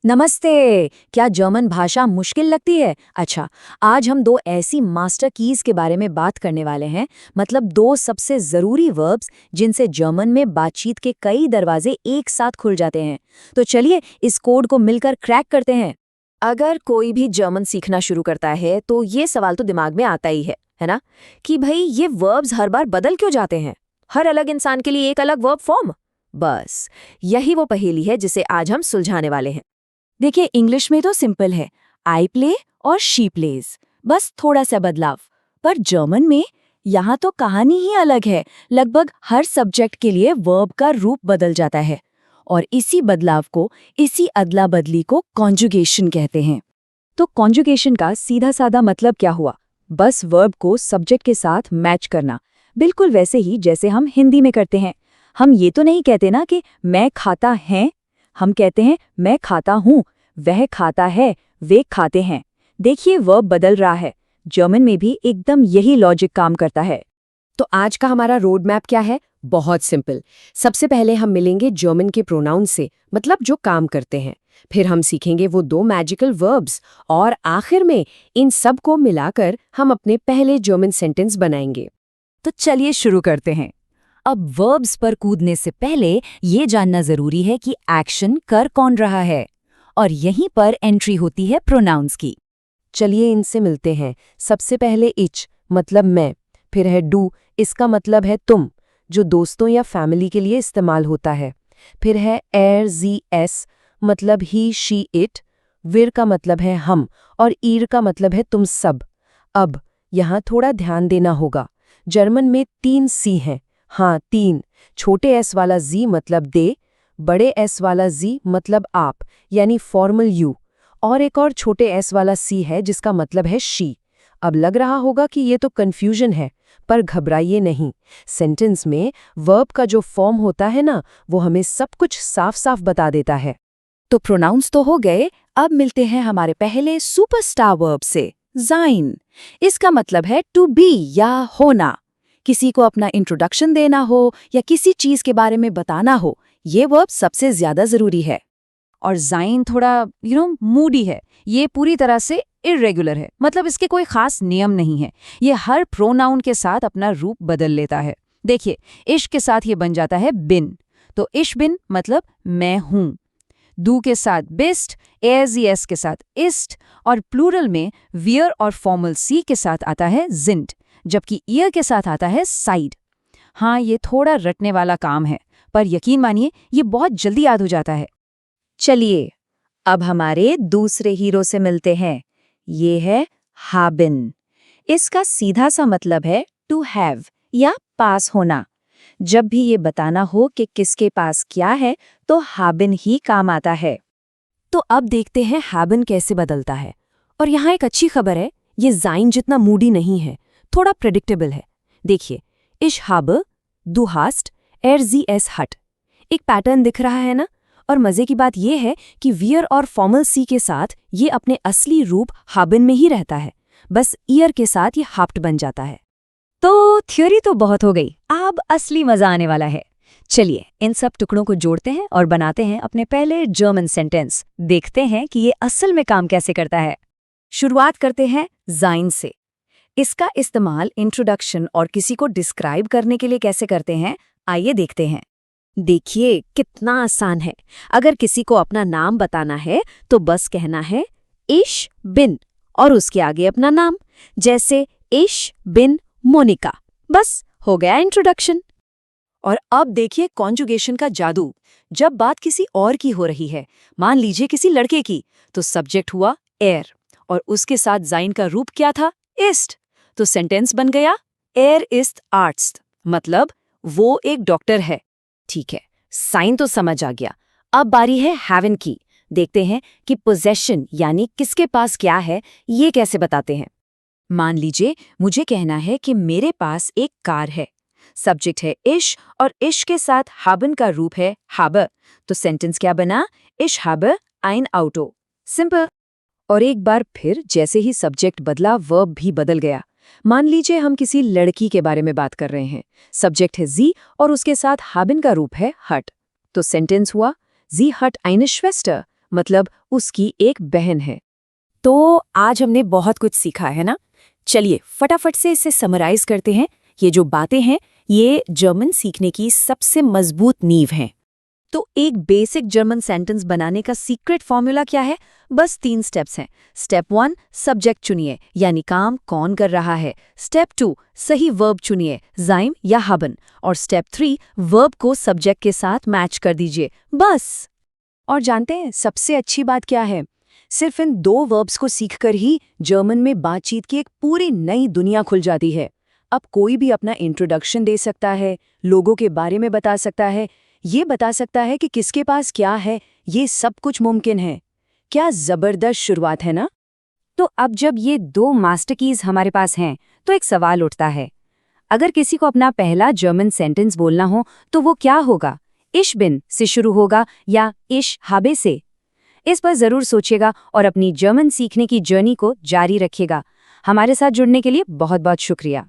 नमस्ते। क्या जर्मन भाषा मुश्किल लगती है? अच्छा, आज हम दो ऐसी मास्टर कीज के बारे में बात करने वाले हैं, मतलब दो सबसे ज़रूरी वर्ब्स जिनसे जर्मन में बातचीत के कई दरवाजे एक साथ खुल जाते हैं। तो चलिए इस कोड को मिलकर क्रैक करते हैं। अगर कोई भी जर्मन सीखना शुरू करता है तो ये सवाल तो दिमाग में आता ही है ना? कि भाई ये वर्ब्स हर बार बदल क्यों जाते हैं? हर अलग इंसान के लिए एक अलग वर्ब फॉर्म? बस यही वो पहेली है जिसे आज हम सुलझाने वाले हैं। देखिए, इंग्लिश में तो सिंपल है, आई प्ले और शी प्लेज, बस थोड़ा सा बदलाव। पर जर्मन में यहाँ तो कहानी ही अलग है। लगभग हर सब्जेक्ट के लिए वर्ब का रूप बदल जाता है और इसी बदलाव को, इसी अदला बदली को कॉन्जुगेशन कहते हैं। तो कॉन्जुगेशन का सीधा साधा मतलब क्या हुआ? बस वर्ब को सब्जेक्ट के साथ मैच करना, बिल्कुल वैसे ही जैसे हम हिंदी में करते हैं। हम ये तो नहीं कहते ना कि मैं खाता है, हम कहते हैं मैं खाता हूँ, वह खाता है, वे खाते हैं। देखिए वर्ब बदल रहा है। जर्मन में भी एकदम यही लॉजिक काम करता है। तो आज का हमारा रोड मैप क्या है? बहुत सिंपल। सबसे पहले हम मिलेंगे जर्मन के प्रोनाउन से, मतलब जो काम करते हैं। फिर हम सीखेंगे वो दो मैजिकल वर्ब्स और आखिर में इन सब को मिलाकर हम अपने पहले जर्मन सेंटेंस बनाएंगे। तो चलिए शुरू करते हैं। अब वर्ब्स पर कूदने से पहले ये जानना जरूरी है कि एक्शन कर कौन रहा है, और यहीं पर एंट्री होती है प्रोनाउंस की। चलिए इनसे मिलते हैं। सबसे पहले इच मतलब मैं, फिर है डू, इसका मतलब है तुम, जो दोस्तों या फैमिली के लिए इस्तेमाल होता है। फिर है एर जी एस मतलब ही शी इट, विर का मतलब है हम और ईर का मतलब है तुम सब। अब यहाँ थोड़ा ध्यान देना होगा। जर्मन में 3 सी हैं। हाँ 3। छोटे एस वाला जी मतलब दे, बड़े एस वाला जी मतलब आप यानी फॉर्मल यू, और एक और छोटे एस वाला सी है जिसका मतलब है शी। अब लग रहा होगा कि ये तो कंफ्यूजन है, पर घबराइए नहीं। सेंटेंस में वर्ब का जो फॉर्म होता है ना, वो हमें सब कुछ साफ साफ बता देता है। तो प्रोनाउंस तो हो गए, अब मिलते हैं हमारे पहले सुपरस्टार वर्ब से, sein। इसका मतलब है टू बी या होना। किसी को अपना इंट्रोडक्शन देना हो या किसी चीज के बारे में बताना हो, ये वर्ब सबसे ज्यादा जरूरी है। और sein थोड़ा मूडी है, ये पूरी तरह से इर्रेगुलर है, मतलब इसके कोई खास नियम नहीं है। ये हर प्रोनाउन के साथ अपना रूप बदल लेता है। देखिए, इश के साथ ये बन जाता है बिन, तो इश बिन मतलब मैं हूं। दू के साथ बिस्ट, एस के साथ इस्ट, और प्लूरल में वियर और फॉर्मल सी के साथ आता है जिंट, जबकि ईयर के साथ आता है साइड। हाँ, ये थोड़ा रटने वाला काम है, पर यकीन मानिए ये बहुत जल्दी याद हो जाता है। चलिए अब हमारे दूसरे हीरो से मिलते हैं। ये है हाबिन। इसका सीधा सा मतलब है टू हैव या पास होना। जब भी ये बताना हो कि किसके पास क्या है, तो हाबिन ही काम आता है। तो अब देखते हैं हाबिन कैसे बदलता है। और यहाँ एक अच्छी खबर है, ये जाइन जितना मूडी नहीं है, थोड़ा प्रेडिक्टेबल है। देखिए, इश हाब, दू हास्ट, एर जी एस हट। एक पैटर्न दिख रहा है ना? और मजे की बात यह है कि वियर और फॉर्मल सी के साथ ये अपने असली रूप हाबिन में ही रहता है, बस ईयर के साथ ये हाप्ट बन जाता है। तो थ्योरी तो बहुत हो गई, अब असली मजा आने वाला है। चलिए इन सब टुकड़ों को जोड़ते हैं और बनाते हैं अपने पहले जर्मन सेंटेंस। देखते हैं कि ये असल में काम कैसे करता है। शुरुआत करते हैं sein से। इसका इस्तेमाल इंट्रोडक्शन और किसी को डिस्क्राइब करने के लिए कैसे करते हैं, आइए देखते हैं। देखिए कितना आसान है। अगर किसी को अपना नाम बताना है तो बस कहना है इश बिन और उसके आगे अपना नाम, जैसे इश बिन मोनिका। बस हो गया इंट्रोडक्शन। और अब देखिए कॉन्जुगेशन का जादू। जब बात किसी और की हो रही है, मान लीजिए किसी लड़के की, तो सब्जेक्ट हुआ एर और उसके साथ जाइन का रूप क्या था, इस्ट। तो सेंटेंस बन गया एर इस्ट आर्ट्स, मतलब वो एक डॉक्टर है। ठीक है, साइन तो समझ आ गया। अब बारी है हैवन की। देखते हैं कि पोजेशन यानी किसके पास क्या है, ये कैसे बताते हैं। मान लीजिए मुझे कहना है कि मेरे पास एक कार है। सब्जेक्ट है इश और इश के साथ हाबन का रूप है हाबर। तो सेंटेंस क्या बना, इश हाबर ein Auto। सिंपल। और एक बार फिर जैसे ही सब्जेक्ट बदला, वर्ब भी बदल गया। मान लीजिए हम किसी लड़की के बारे में बात कर रहे हैं। सब्जेक्ट है जी और उसके साथ हाबिन का रूप है हट। तो सेंटेंस हुआ जी हट eine Schwester, मतलब उसकी एक बहन है। तो आज हमने बहुत कुछ सीखा है ना? चलिए फटाफट से इसे समराइज करते हैं। ये जो बातें हैं ये जर्मन सीखने की सबसे मजबूत नींव हैं। तो एक बेसिक जर्मन सेंटेंस बनाने का सीक्रेट फॉर्मूला क्या है? बस 3 स्टेप्स हैं। स्टेप 1 सब्जेक्ट चुनिए, यानी काम कौन कर रहा है। स्टेप 2 सही वर्ब चुनिए, जाइम या हाबन। और स्टेप 3 वर्ब को सब्जेक्ट के साथ मैच कर दीजिए, बस। और जानते हैं सबसे अच्छी बात क्या है? सिर्फ इन 2 वर्ब्स को सीखकर ही जर्मन में बातचीत की एक पूरी नई दुनिया खुल जाती है। अब कोई भी अपना इंट्रोडक्शन दे सकता है, लोगों के बारे में बता सकता है, ये बता सकता है कि किसके पास क्या है, ये सब कुछ मुमकिन है। क्या जबरदस्त शुरुआत है ना? तो अब जब ये 2 मास्टर कीज हमारे पास हैं, तो एक सवाल उठता है। अगर किसी को अपना पहला जर्मन सेंटेंस बोलना हो, तो वो क्या होगा? इश बिन से शुरू होगा या इश हाबे से? इस पर जरूर सोचिएगा और अपनी जर्मन सीखने की जर्नी को जारी रखिएगा। हमारे साथ जुड़ने के लिए बहुत बहुत शुक्रिया।